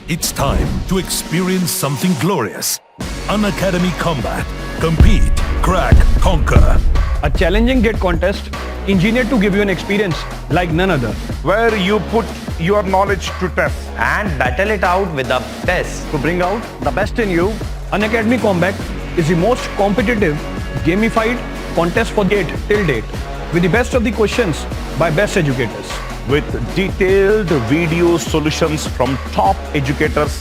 It's time to experience something glorious. Unacademy Combat. Compete, crack, conquer. A challenging gate contest engineered to give you an experience like none other. Where you put your knowledge to test and battle it out with the best. To bring out the best in you, Unacademy Combat is the most competitive, gamified contest for GATE till date, with the best of the questions by best educators. with detailed video solutions from top educators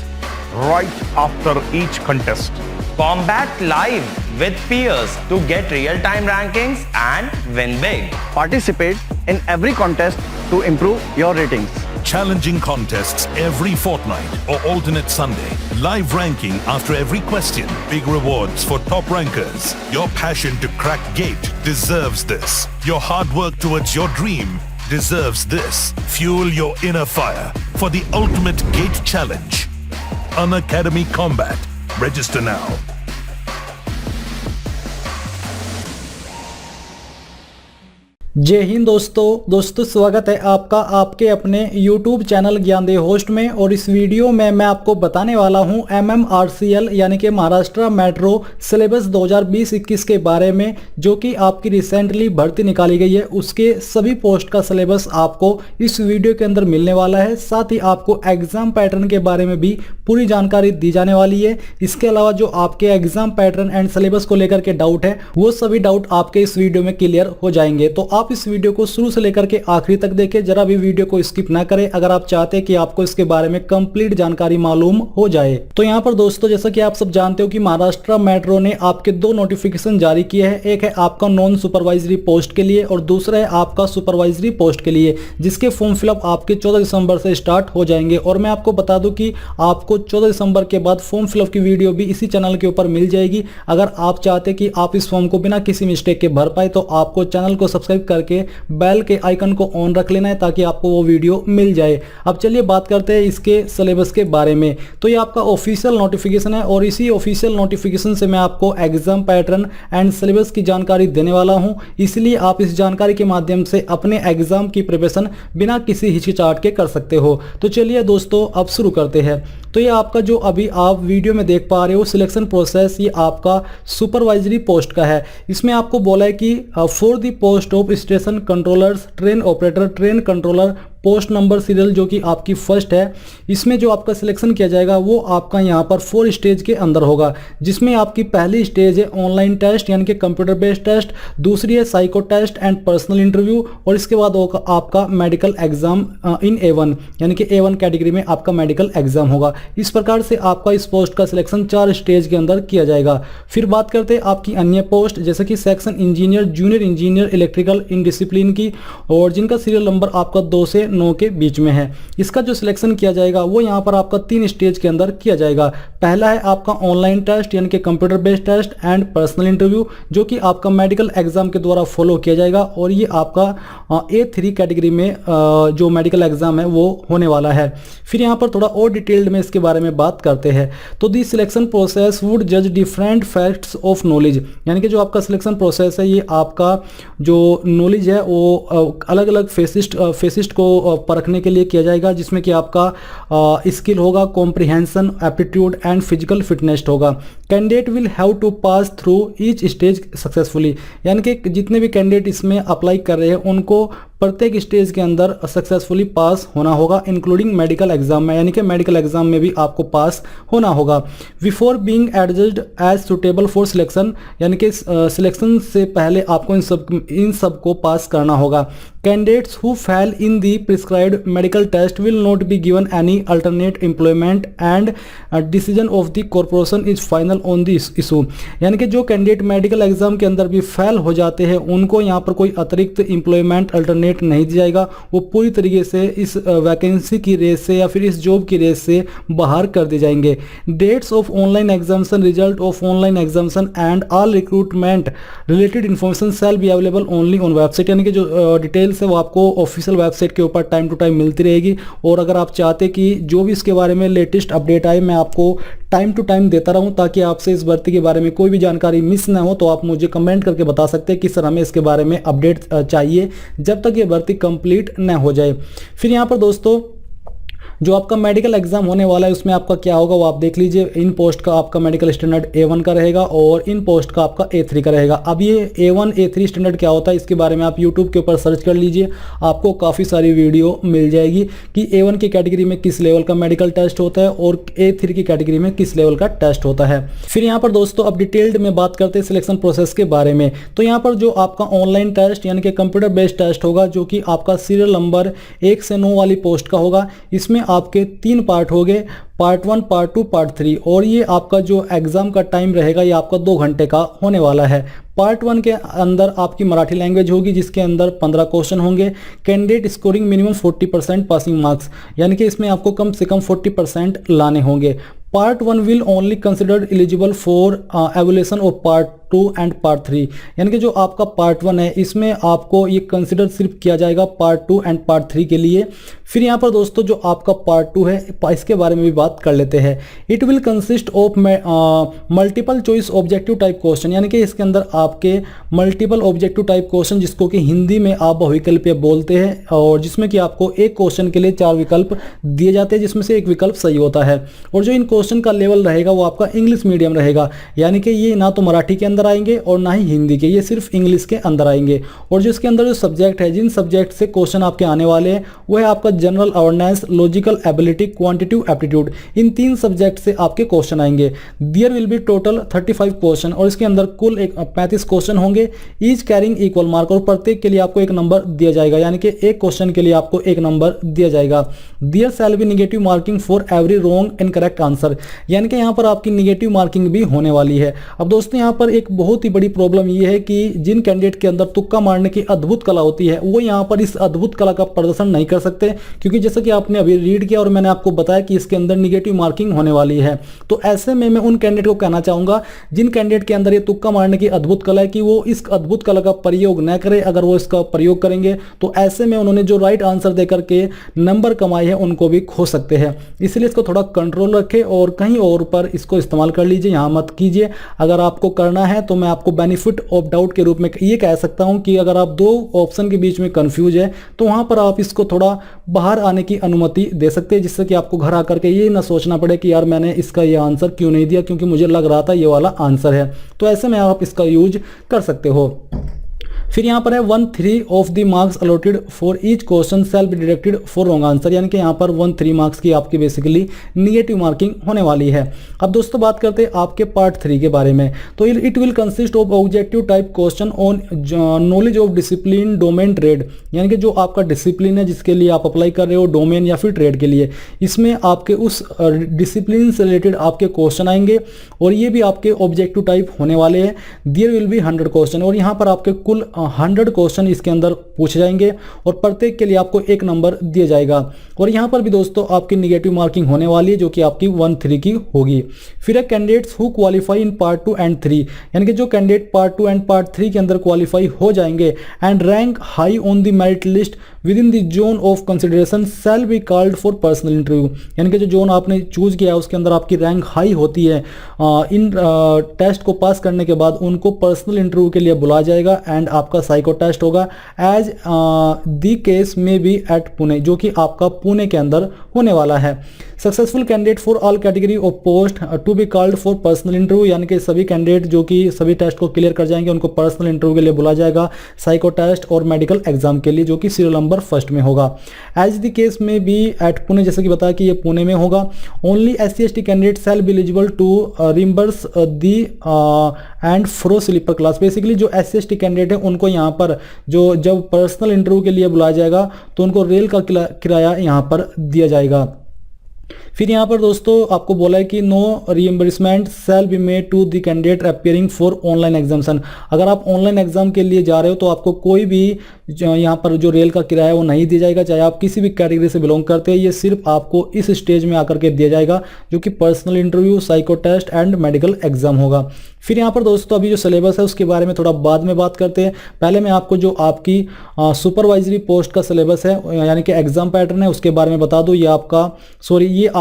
right after each contest. Combat live with peers to get real-time rankings and win big. Participate in every contest to improve your ratings. Challenging contests every fortnight or alternate Sunday. Live ranking after every question. Big rewards for top rankers. Your passion to crack GATE deserves this. Your hard work towards your dream deserves this. Fuel your inner fire for the ultimate GATE challenge. Unacademy Combat. Register now. जय हिंद दोस्तों स्वागत है आपका आपके अपने YouTube channel Gyandev host में। और इस वीडियो में मैं आपको बताने वाला हूं MMRCL यानी कि महाराष्ट्र मेट्रो सिलेबस 2020-21 के बारे में, जो कि आपकी रिसेंटली भर्ती निकाली गई है। उसके सभी पोस्ट का सिलेबस आपको इस वीडियो के अंदर मिलने वाला है। साथ ही आपको एग्जाम पैटर्न के बारे में भी पूरी जानकारी दी जाने वाली है। इसके अलावा जो आपके एग्जाम पैटर्न एंड सिलेबस को लेकर के डाउट है, वो सभी डाउट आपके इस वीडियो में क्लियर हो जाएंगे। तो आप इस वीडियो को शुरू से लेकर के आखिरी तक देखें, जरा भी वीडियो को स्किप ना करें अगर आप चाहते हैं कि आपको इसके बारे में कंप्लीट जानकारी मालूम हो जाए। तो यहाँ पर दोस्तों, जैसा कि आप सब जानते हो कि महाराष्ट्र मेट्रो ने आपके दो नोटिफिकेशन जारी किए हैं। एक है आपका नॉन सुपरवाइजरी पोस्ट के लिए और दूसरा है आपका सुपरवाइजरी पोस्ट के लिए, जिसके फॉर्म फिलअप आपके 14 दिसंबर से स्टार्ट हो जाएंगे। और मैं आपको बता दूं कि आपको 14 दिसंबर के बाद फॉर्म फिलअप की वीडियो भी इसी चैनल के ऊपर मिल जाएगी। अगर आप चाहते हैं कि आप इस फॉर्म को बिना किसी मिस्टेक के भर पाए, तो आपको चैनल को सब्सक्राइब करके बेल के आइकन को ऑन रख लेना है ताकि आपको वो वीडियो मिल जाए। अब चलिए बात करते हैं इसके सिलेबस के बारे में। तो ये आपका ऑफिशियल नोटिफिकेशन है और इसी ऑफिशियल नोटिफिकेशन से मैं आपको एग्जाम पैटर्न एंड सिलेबस की जानकारी देने वाला हूं। इसलिए आप इस जानकारी के माध्यम से अपने एग्जाम की प्रिपरेशन बिना किसी हिचकिचाहट के कर सकते हो। तो चलिए दोस्तों, अब शुरू करते हैं। तो ये आपका जो अभी आप वीडियो में देख पा रहे हो सिलेक्शन प्रोसेस, ये आपका सुपरवाइजरी पोस्ट का है। इसमें आपको बोला है कि for the post of station controllers, train operator, train controller, post number serial जो कि आपकी फर्स्ट है, इसमें जो आपका सिलेक्शन किया जाएगा वो आपका यहाँ पर 4 स्टेज के अंदर होगा। जिसमें आपकी पहली स्टेज है ऑनलाइन टेस्ट यानी कि कंप्यूटर बेस्ड टेस्ट, दूसरी है psycho test and personal interview, और इसके बाद होगा आपका मेडिकल एग्जाम इन A1 यानी कि A1 कैटेगरी में आपका मेडिकल एग्जाम होगा। इस प्रकार से आपका इस पोस्ट का सिलेक्शन 4 स्टेज के अंदर किया जाएगा। फिर बात करते हैं आपकी अन्य पोस्ट, जैसे कि section engineer, junior engineer electrical in discipline की, और जिनका सीरियल नंबर आपका 2 से 9 के बीच में है। इसका जो सिलेक्शन किया जाएगा वो यहाँ पर आपका 3 स्टेज के अंदर किया जाएगा। पहला है आपका ऑनलाइन टेस्ट यानी कि computer based test and personal interview, जो कि आपका मेडिकल एग्जाम के द्वारा फॉलो किया जाएगा। और ये आपका A3 कैटेगरी में जो मेडिकल एग्जाम है वो होने वाला है। फिर यहाँ पर थोड़ा और डिटेल्ड में इसके बारे में बात करते हैं। तो दी सिलेक्शन प्रोसेस वुड जज डिफरेंट फैक्ट्स ऑफ नॉलेज, यानी कि जो आपका सिलेक्शन प्रोसेस है, ये आपका जो नॉलेज है वो अलग अलग फेसिस्ट को परखने के लिए किया जाएगा। जिसमें कि आपका स्किल होगा, comprehension, aptitude and physical fitness होगा। Candidate will have to pass through each stage successfully, यानी कि जितने भी कैंडिडेट इसमें अप्लाई कर रहे हैं उनको प्रत्येक स्टेज के अंदर सक्सेसफुली पास होना होगा, इंक्लूडिंग मेडिकल एग्जाम में, यानी कि मेडिकल एग्जाम में भी आपको पास होना होगा। Before being adjudged as suitable for selection, यानी कि सिलेक्शन से पहले आपको इन सब को पास करना होगा। Candidates who fail in the prescribed medical test will not be given any alternate employment and decision of the corporation is final on this issue, यानी कि जो कैंडिडेट मेडिकल एग्जाम के अंदर भी फेल हो जाते हैं उनको यहाँ पर कोई अतिरिक्त एम्प्लॉयमेंट अल्टरनेट नहीं दिया जाएगा। वो पूरी तरीके से इस वैकेंसी की रेस से या फिर इस जॉब की रेस से बाहर कर दिए जाएंगे। Dates of online examination, result of online examination and all recruitment related information shall be available only on website, यानी कि जो डिटेल से वो आपको ऑफिशियल वेबसाइट के ऊपर टाइम टू टाइम मिलती रहेगी। और अगर आप चाहते कि जो भी इसके बारे में लेटेस्ट अपडेट आए मैं आपको टाइम टू टाइम देता रहूं ताकि आपसे इस भर्ती के बारे में कोई भी जानकारी मिस ना हो, तो आप मुझे कमेंट करके बता सकते हैं कि सर हमें इसके बारे में अपडेट चाहिए जब तक ये भर्ती कंप्लीट न हो जाए। फिर यहाँ पर दोस्तों जो आपका मेडिकल एग्जाम होने वाला है उसमें आपका क्या होगा वो आप देख लीजिए। इन पोस्ट का आपका मेडिकल स्टैंडर्ड A1 का रहेगा और इन पोस्ट का आपका A3 का रहेगा। अब ये A1 A3 स्टैंडर्ड क्या होता है इसके बारे में आप यूट्यूब के ऊपर सर्च कर लीजिए, आपको काफ़ी सारी वीडियो मिल जाएगी कि A1 की कैटेगरी में किस लेवल का मेडिकल टेस्ट होता है और A3 की कैटेगरी में किस लेवल का टेस्ट होता है। फिर यहाँ पर दोस्तों अब डिटेल्ड में बात करते हैं सिलेक्शन प्रोसेस के बारे में। तो यहाँ पर जो आपका ऑनलाइन टेस्ट यानी कि कंप्यूटर बेस्ड टेस्ट होगा जो कि आपका सीरियल नंबर 1 से 9 वाली पोस्ट का होगा। इसमें आपके 3 पार्ट होंगे, पार्ट 1, पार्ट 2, पार्ट 3, और ये आपका जो एग्जाम का टाइम रहेगा ये आपका 2 घंटे का होने वाला है। पार्ट 1 के अंदर आपकी मराठी लैंग्वेज होगी जिसके अंदर 15 क्वेश्चन होंगे। Candidate scoring minimum 40% passing marks, यानी कि इसमें आपको कम से कम 40% लाने होंगे। Part 1 will only considered eligible for evolution of part 2 and part 3, यानी कि जो आपका पार्ट 1 है इसमें आपको ये कंसिडर सिर्फ किया जाएगा पार्ट 2 एंड पार्ट 3 के लिए। फिर यहाँ पर दोस्तों जो आपका पार्ट 2 है इसके बारे में भी बात कर लेते हैं। It will consist of multiple choice objective type question, यानी कि इसके अंदर आपके मल्टीपल ऑब्जेक्टिव टाइप क्वेश्चन जिसको कि हिंदी में आप बहुविकल्प बोलते हैं, और जिसमें कि आपको एक क्वेश्चन के लिए 4 विकल्प दिए जाते हैं जिसमें से एक विकल्प सही होता है। और जो इन क्वेश्चन का लेवल रहेगा वो आपका इंग्लिश मीडियम रहेगा, यानी कि ये ना तो मराठी के अंदर आएंगे और ना ही हिंदी के, ये सिर्फ इंग्लिश के अंदर आएंगे। और जो इसके अंदर जो सब्जेक्ट है, जिन सब्जेक्ट से क्वेश्चन आपके आने वाले हैं वो है आपका general awareness, logical ability, quantitative aptitude. इन 3 सब्जेक्ट से आपके क्वेश्चन आएंगे। There will be total 35 question, और इसके अंदर कुल 35 क्वेश्चन होंगे। ईच कैरिंग इक्वल मार्क, और प्रत्येक के लिए आपको 1 नंबर दिया जाएगा, यानी कि एक क्वेश्चन के लिए आपको 1 नंबर दिया जाएगा। There shall be negative marking for every wrong incorrect answer, यानी कि यहाँ पर आपकी नेगेटिव मार्किंग भी होने वाली है। अब दोस्तों यहाँ पर एक बहुत ही बड़ी प्रॉब्लम ये है कि जिन कैंडिडेट के अंदर तुक्का मारने की अद्भुत कला होती है वो यहाँ पर इस अद्भुत कला का प्रदर्शन नहीं कर सकते, क्योंकि जैसा कि आपने अभी रीड किया और मैंने आपको बताया कि इसके अंदर नेगेटिव मार्किंग होने वाली है। तो ऐसे में मैं उन कैंडिडेट को कहना चाहूंगा जिन कैंडिडेट के अंदर ये तुक्का मारने की अद्भुत कला है कि वो इस अद्भुत कला का प्रयोग न करें। अगर वो इसका प्रयोग करेंगे तो ऐसे में उन्होंने जो राइट आंसर देकर के नंबर कमाए हैं उनको भी खो सकते हैं। इसलिए इसको थोड़ा कंट्रोल रखें और कहीं और पर इसको इस्तेमाल कर लीजिए, यहाँ मत कीजिए। अगर आपको करना है तो मैं आपको बेनिफिट ऑफ डाउट के रूप में ये कह सकता हूं कि अगर आप 2 ऑप्शन के बीच में कंफ्यूज है तो वहां पर आप इसको थोड़ा बाहर आने की अनुमति दे सकते हैं, जिससे कि आपको घर आकर के ये ना सोचना पड़े कि यार मैंने इसका ये आंसर क्यों नहीं दिया, क्योंकि मुझे लग रहा था ये वाला आंसर है। तो ऐसे में आप इसका यूज कर सकते हो। फिर यहाँ पर है 1/3 of the marks allotted for each question shall be deducted for wrong answer, यानी कि यहाँ पर 1/3 मार्क्स की आपकी बेसिकली निगेटिव मार्किंग होने वाली है। अब दोस्तों बात करते हैं आपके पार्ट 3 के बारे में। तो it will consist of objective type question on knowledge of discipline, domain, trade, यानी कि जो आपका डिसिप्लिन है जिसके लिए आप अप्लाई कर रहे हो, डोमेन या फिर ट्रेड के लिए, इसमें आपके उस डिसिप्लिन से रिलेटेड आपके क्वेश्चन आएंगे और ये भी आपके ऑब्जेक्टिव टाइप होने वाले हैं। देयर विल बी 100 क्वेश्चन, और यहाँ पर आपके कुल 100 क्वेश्चन इसके अंदर पूछे जाएंगे और प्रत्येक के लिए आपको 1 नंबर दिया जाएगा। और यहाँ पर भी दोस्तों आपकी निगेटिव मार्किंग होने वाली है जो कि आपकी 1/3 की होगी। फिर है candidates who qualify in part 2 and 3, यानी कि जो कैंडिडेट पार्ट 2 एंड पार्ट 3 के अंदर क्वालिफाई हो जाएंगे and rank high on the merit list with in the zone of consideration shall be called for personal interview, यानी कि जो जोन आपने चूज किया है उसके अंदर आपकी रैंक हाई होती है, इन टेस्ट को पास करने के बाद उनको पर्सनल इंटरव्यू के लिए बुलाया जाएगा एंड आपका साइको टेस्ट होगा as the case may be at Pune, जो कि आपका पुणे के अंदर होने वाला है। Successful candidate for all category of post to be called for personal interview, यानी कि सभी कैंडिडेट जो कि सभी टेस्ट को क्लियर कर जाएंगे उनको पर्सनल इंटरव्यू के लिए बुलाया जाएगा, साइको टेस्ट और मेडिकल एग्जाम के लिए, जो कि सीरियल नंबर 1 में होगा। As the case may be at Pune, जैसे कि बताया कि ये पुणे में होगा। Only SC/ST candidate shall be eligible to reimburse the and fro sleeper class, basically जो SC/ST कैंडिडेट है उनको यहाँ पर जो जब पर्सनल इंटरव्यू के लिए बुलाया जाएगा तो उनको रेल का किराया यहाँ पर दिया जाएगा। फिर यहाँ पर दोस्तों आपको बोला है कि no reimbursement shall be made to the candidate appearing for online examination, अगर आप ऑनलाइन एग्जाम के लिए जा रहे हो तो आपको कोई भी यहाँ पर जो रेल का किराया है वो नहीं दिया जाएगा, चाहे आप किसी भी कैटेगरी से बिलोंग करते हैं। ये सिर्फ आपको इस स्टेज में आकर के दिया जाएगा जो कि personal interview, psycho test and medical exam होगा। फिर यहाँ पर दोस्तों अभी जो सिलेबस है उसके बारे में थोड़ा बाद में बात करते हैं। पहले मैं आपको जो आपकी सुपरवाइजरी पोस्ट का सिलेबस है यानी कि एग्जाम पैटर्न है उसके बारे में बता दूं। ये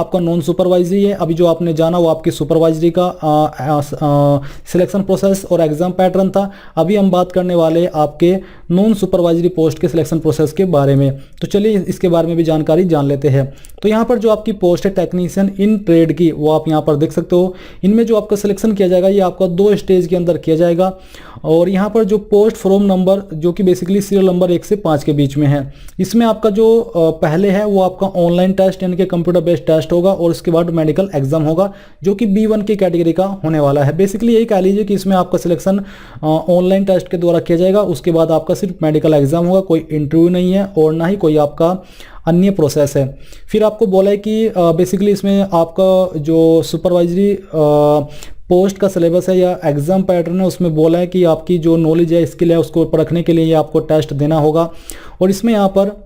आपका नॉन सुपरवाइजरी है। अभी जो आपने जाना वो आपकी सुपरवाइजरी का सिलेक्शन प्रोसेस और एग्जाम पैटर्न था। अभी हम बात करने वाले आपके नॉन सुपरवाइजरी पोस्ट के सिलेक्शन प्रोसेस के बारे में। तो चलिए इसके बारे में भी जानकारी जान लेते हैं। तो यहाँ पर जो आपकी पोस्ट है टेक्नीशियन इन ट्रेड की, वो आप यहाँ पर देख सकते हो। इनमें जो आपका सिलेक्शन किया जाएगा ये आपका 2 स्टेज के अंदर किया जाएगा। और यहाँ पर जो पोस्ट फ्रॉम नंबर जो कि बेसिकली सीरियल नंबर 1 से 5 के बीच में है, इसमें आपका जो पहले है वो आपका ऑनलाइन टेस्ट यानी कि कंप्यूटर बेस्ड टेस्ट होगा और उसके बाद मेडिकल एग्जाम होगा जो कि B1 की कैटेगरी का होने वाला है। बेसिकली यही कह लीजिए कि इसमें आपका सिलेक्शन ऑनलाइन टेस्ट के द्वारा किया जाएगा, उसके बाद आपका सिर्फ मेडिकल एग्जाम होगा, कोई इंटरव्यू नहीं है और ना ही कोई आपका अन्य प्रोसेस है। फिर आपको बोला है कि बेसिकली इसमें आपका जो सुपरवाइजरी पोस्ट का सिलेबस है या एग्जाम पैटर्न है उसमें बोला है कि आपकी जो नॉलेज है स्किल है उसको परखने के लिए ये आपको टेस्ट देना होगा। और इसमें यहाँ पर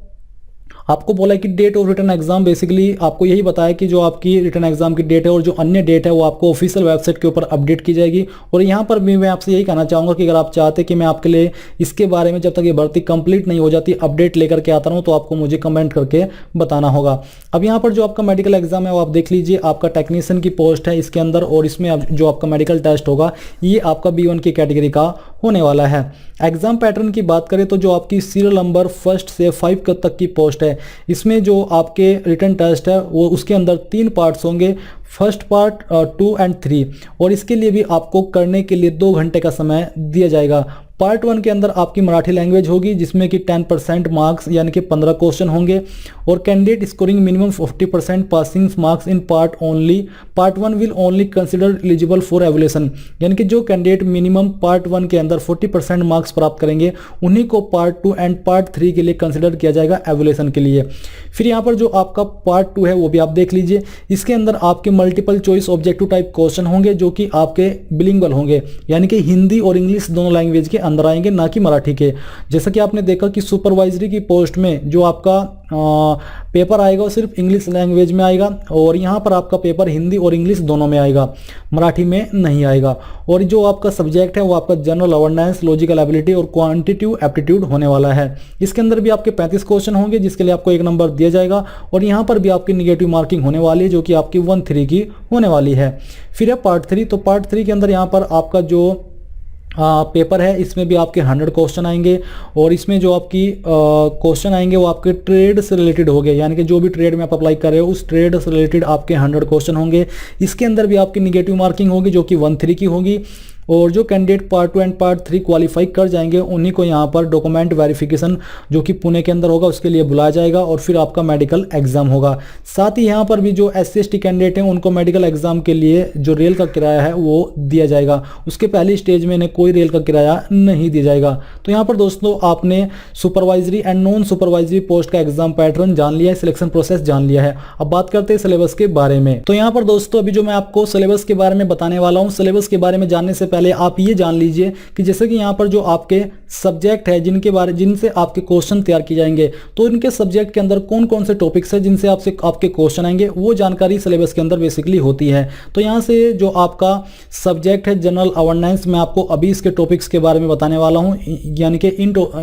आपको बोला है कि date of return exam, basically आपको यही बताया कि जो आपकी रिटर्न एग्जाम की डेट है और जो अन्य डेट है वो आपको ऑफिशियल वेबसाइट के ऊपर अपडेट की जाएगी। और यहाँ पर भी मैं आपसे यही कहना चाहूँगा कि अगर आप चाहते कि मैं आपके लिए इसके बारे में जब तक ये भर्ती कंप्लीट नहीं हो जाती अपडेट लेकर के आता रहूँ तो आपको मुझे कमेंट करके बताना होगा। अब यहाँ पर जो आपका मेडिकल एग्जाम है वो आप देख लीजिए, आपका टेक्नीशियन की पोस्ट है इसके अंदर और इसमें जो आपका मेडिकल टेस्ट होगा ये आपका B1 की कैटेगरी का होने वाला है। एग्जाम पैटर्न की बात करें तो जो आपकी सीरियल नंबर 1 से 5 तक की पोस्ट है इसमें जो आपके रिटन टेस्ट है वो उसके अंदर 3 पार्ट्स होंगे, फर्स्ट पार्ट 2 और 3। और इसके लिए भी आपको करने के लिए 2 घंटे का समय दिया जाएगा। पार्ट 1 के अंदर आपकी मराठी लैंग्वेज होगी जिसमें कि 10% मार्क्स यानी कि 15 क्वेश्चन होंगे और candidate scoring minimum 40% passing marks in part only. Part 1 will only consider eligible for evaluation, यानी कि जो कैंडिडेट मिनिमम पार्ट 1 के अंदर 40% मार्क्स प्राप्त करेंगे उन्हीं को पार्ट 2 एंड पार्ट 3 के लिए कंसिडर किया जाएगा एवुलेशन के लिए। फिर यहाँ पर जो आपका पार्ट 2 है वो भी आप देख लीजिए, इसके अंदर आपके multiple choice objective type question होंगे जो कि आपके बिलिंगुअल होंगे, यानी कि हिंदी और इंग्लिश दोनों लैंग्वेज के अंदर आएंगे, ना कि मराठी के। जैसा कि आपने देखा कि सुपरवाइजरी की पोस्ट में जो आपका पेपर आएगा वो सिर्फ इंग्लिश लैंग्वेज में आएगा और यहाँ पर आपका पेपर हिंदी और इंग्लिश दोनों में आएगा, मराठी में नहीं आएगा। और जो आपका सब्जेक्ट है वो आपका जनरल अवेयरनेस, लॉजिकल एबिलिटी और क्वांटिटेटिव एप्टीट्यूड होने वाला है। इसके अंदर भी आपके 35 क्वेश्चन होंगे जिसके लिए आपको 1 नंबर दिया जाएगा और यहाँ पर भी आपकी निगेटिव मार्किंग होने वाली है जो कि आपकी 1-3 की होने वाली है। फिर है पार्ट 3। तो पार्ट 3 के अंदर यहाँ पर आपका जो पेपर है इसमें भी आपके 100 क्वेश्चन आएंगे और इसमें जो आपकी क्वेश्चन आएंगे वो आपके ट्रेड से रिलेटेड होंगे, यानी कि जो भी ट्रेड में आप अप्लाई कर रहे हो उस ट्रेड से रिलेटेड आपके 100 क्वेश्चन होंगे। इसके अंदर भी आपकी निगेटिव मार्किंग होगी जो कि 1-3 की होगी और जो candidate part 2 and part 3 qualify कर जाएंगे उन्हीं को यहाँ पर डॉक्यूमेंट वेरिफिकेशन जो कि पुणे के अंदर होगा उसके लिए बुलाया जाएगा और फिर आपका मेडिकल एग्जाम होगा। साथ ही यहाँ पर भी जो SC/ST कैंडिडेट हैं उनको मेडिकल एग्जाम के लिए जो रेल का किराया है वो दिया जाएगा, उसके पहली स्टेज में इन्हें कोई रेल का किराया नहीं दिया जाएगा। तो यहाँ पर दोस्तों आपने supervisory and non supervisory post का एग्जाम पैटर्न जान लिया है, सिलेक्शन प्रोसेस जान लिया है। अब बात करते हैं सिलेबस के बारे में। तो यहाँ पर दोस्तों अभी जो मैं आपको सिलेबस के बारे में बताने वाला हूँ, सिलेबस के बारे में जानने से पहले आप ये जान लीजिए कि जैसे कि यहाँ पर जो आपके सब्जेक्ट है जिनसे आपके क्वेश्चन तैयार किए जाएंगे तो इनके सब्जेक्ट के अंदर कौन कौन से टॉपिक्स है जिनसे आपके क्वेश्चन आएंगे वो जानकारी सिलेबस के अंदर बेसिकली होती है। तो यहाँ से जो आपका सब्जेक्ट है जनरल अवेयरनेस, मैं आपको अभी इसके टॉपिक्स के बारे में बताने वाला हूँ, यानी कि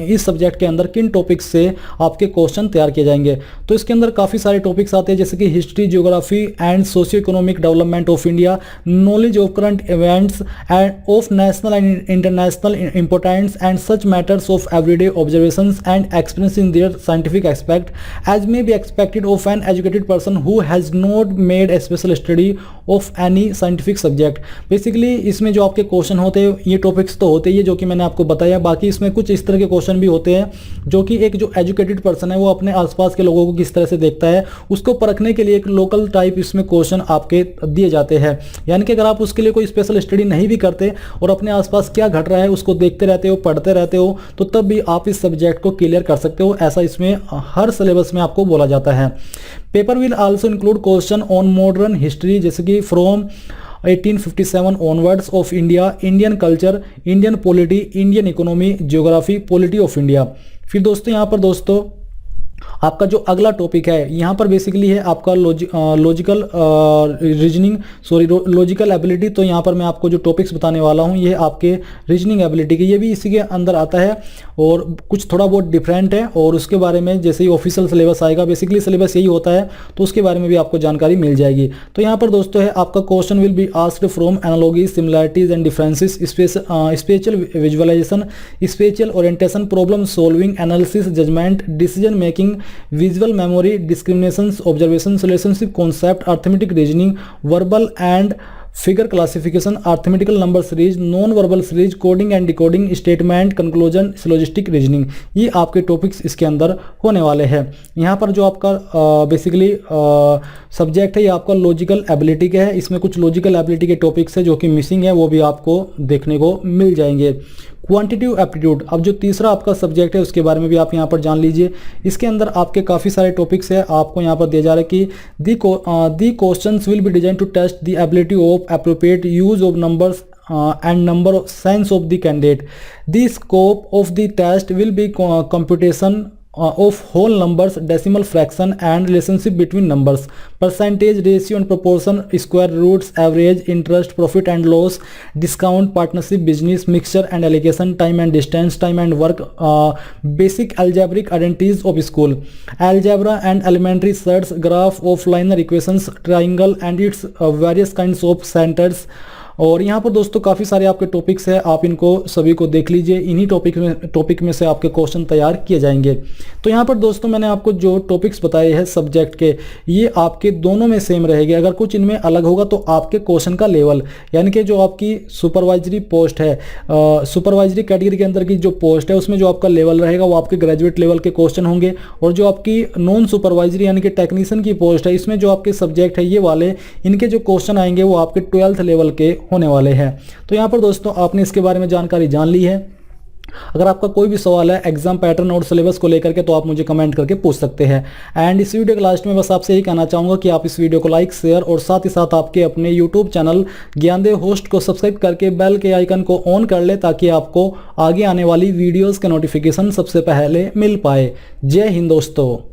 इस सब्जेक्ट के अंदर किन टॉपिक्स से आपके क्वेश्चन तैयार किए जाएंगे। तो इसके अंदर काफी सारे टॉपिक्स आते हैं जैसे कि history, geography and socio economic development of India, knowledge of current events end of national and international importance and such matters of everyday observations and experience in their scientific aspect as may be expected of an educated person who has not made a special study of any scientific subject। Basically इसमें जो आपके question होते हैं ये topics तो होते ही जो कि मैंने आपको बताया, बाकी इसमें कुछ इस तरह के क्वेश्चन भी होते हैं जो कि एक जो एजुकेटेड पर्सन है वो अपने आसपास के लोगों को किस तरह से देखता है उसको परखने के लिए एक लोकल टाइप इसमें क्वेश्चन आपके दिए जाते हैं। यानी कि अगर आप उसके लिए कोई स्पेशल स्टडी नहीं भी करते और अपने आसपास क्या घट रहा है उसको देखते रहते हो, पढ़ते रहते हो, तो तब भी आप इस सब्जेक्ट को क्लियर कर सकते हो, ऐसा इसमें हर सिलेबस में आपको बोला जाता है। Paper will also include question on modern history जैसे कि from 1857 onwards of India, Indian culture, Indian polity, Indian economy, geography, polity of India. फिर दोस्तों यहाँ पर दोस्तों आपका जो अगला टॉपिक है यहाँ पर बेसिकली है आपका logical reasoning, sorry logical ability. तो यहाँ पर मैं आपको जो टॉपिक्स बताने वाला हूँ ये आपके रीजनिंग एबिलिटी के, ये भी इसी के अंदर आता है और कुछ थोड़ा बहुत डिफरेंट है। और उसके बारे में जैसे ही ऑफिशियल सिलेबस आएगा, बेसिकली सिलेबस यही होता है, तो उसके बारे में भी आपको जानकारी मिल जाएगी। तो यहाँ पर दोस्तों है आपका question will be asked from analogy, similarities and differences, spatial visualization, spatial orientation, problem solving, analysis, judgment, decision making, visual memory, discriminations, observations, relationship concept, arithmetic reasoning, verbal and figure classification, arithmetical number series, non-verbal series, coding and decoding, statement, conclusion, syllogistic reasoning, ये आपके topics इसके अंदर होने वाले हैं। यहाँ पर जो आपका बेसिकली सब्जेक्ट है ये आपका लॉजिकल एबिलिटी का है। इसमें कुछ लॉजिकल एबिलिटी के टॉपिक्स है जो कि मिसिंग है, वो भी आपको देखने को मिल जाएंगे। क्वांटिटिव एप्टीट्यूड, अब जो तीसरा आपका सब्जेक्ट है उसके बारे में भी आप यहाँ पर जान लीजिए। इसके अंदर आपके काफ़ी सारे टॉपिक्स है, आपको यहाँ पर दिया जा रहा है कि the questions will be designed to test the ability of appropriate use of numbers and number of sense of the candidate. The scope of the test will be computation of whole numbers, decimal fraction and relationship between numbers, percentage, ratio and proportion, square roots, average, interest, profit and loss, discount, partnership, business, mixture and allocation, time and distance, time and work, basic algebraic identities of school, algebra and elementary sets, graph of linear equations, triangle and its various kinds of centers। और यहाँ पर दोस्तों काफ़ी सारे आपके topics हैं, आप इनको सभी को देख लीजिए। इन्हीं टॉपिक में से आपके क्वेश्चन तैयार किए जाएंगे। तो यहाँ पर दोस्तों मैंने आपको जो टॉपिक्स बताए हैं सब्जेक्ट के, ये आपके दोनों में सेम रहेंगे। अगर कुछ इनमें अलग होगा तो आपके क्वेश्चन का लेवल, यानी कि जो आपकी सुपरवाइजरी पोस्ट है, सुपरवाइजरी कैटेगरी के अंदर की जो पोस्ट है उसमें जो आपका लेवल रहेगा वो आपके ग्रेजुएट लेवल के क्वेश्चन होंगे। और जो आपकी नॉन सुपरवाइजरी यानी कि टेक्नीशियन की पोस्ट है, इसमें जो आपके सब्जेक्ट है ये वाले, इनके जो क्वेश्चन आएंगे वो आपके 12th लेवल के होने वाले हैं। तो यहाँ पर दोस्तों आपने इसके बारे में जानकारी जान ली है। अगर आपका कोई भी सवाल है एग्जाम पैटर्न और सिलेबस को लेकर के तो आप मुझे कमेंट करके पूछ सकते हैं। एंड इस वीडियो के लास्ट में बस आपसे यही कहना चाहूँगा कि आप इस वीडियो को लाइक, शेयर और साथ ही साथ आपके अपने यूट्यूब चैनल ज्ञानदेव होस्ट को सब्सक्राइब करके बेल के आइकन को ऑन कर ले, ताकि आपको आगे आने वाली वीडियोज़ के नोटिफिकेशन सबसे पहले मिल पाए। जय हिंद दोस्तों।